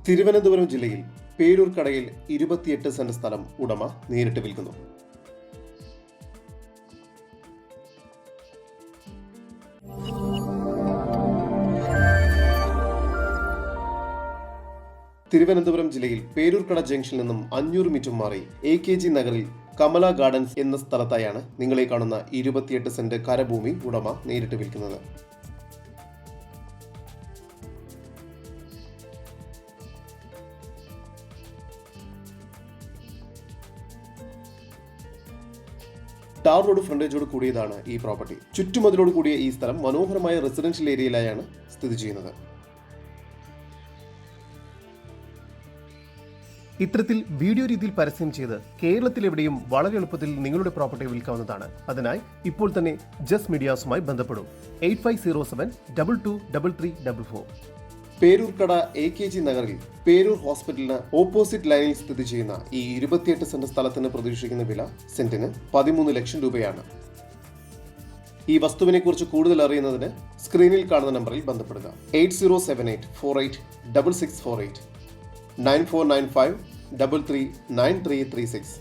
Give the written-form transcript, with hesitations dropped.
തിരുവനന്തപുരം ജില്ലയിൽ പേരൂർക്കടയിൽ 28 സെന്റ് സ്ഥലം ഉടമ നേരിട്ട് വിൽക്കുന്നു. തിരുവനന്തപുരം ജില്ലയിൽ പേരൂർക്കട ജംഗ്ഷനിൽ നിന്നും 500 മീറ്റർ മാറി AKG നഗറിൽ കമല ഗാർഡൻസ് എന്ന സ്ഥലത്തായാണ് നിങ്ങളെ കാണുന്ന 28 സെന്റ് കരഭൂമി ഉടമ നേരിട്ട് വിൽക്കുന്നത്. ടാർ റോഡ് ഫ്രണ്ടേജോട് കൂടിയതാണ് ഈ പ്രോപ്പർട്ടി. ചുറ്റുമതിലോട് കൂടിയ ഈ സ്ഥലം മനോഹരമായ റെസിഡൻഷ്യൽ ഏരിയയിലായാണ് സ്ഥിതി ചെയ്യുന്നത്. ഇത്തരത്തിൽ വീഡിയോ രീതിയിൽ പരസ്യം ചെയ്ത് കേരളത്തിലെവിടെയും വളരെ എളുപ്പത്തിൽ നിങ്ങളുടെ പ്രോപ്പർട്ടി വിൽക്കാവുന്നതാണ്. അതിനായി ഇപ്പോൾ തന്നെ ജസ്റ്റ് മീഡിയാസുമായി ബന്ധപ്പെടും. 8507223344. പേരൂർക്കട AKG നഗറിൽ പേരൂർ ഹോസ്പിറ്റലിന് ഓപ്പോസിറ്റ് ലൈനിൽ സ്ഥിതി ചെയ്യുന്ന ഈ 28 സെന്റ് സ്ഥലത്തിന് പ്രതീക്ഷിക്കുന്ന വില സെന്റിന് 13 ലക്ഷം രൂപയാണ്. ഈ വസ്തുവിനെ കുറിച്ച് കൂടുതൽ അറിയുന്നതിന് സ്ക്രീനിൽ കാണുന്ന നമ്പറിൽ ബന്ധപ്പെടുക. 8078486648 9495339336.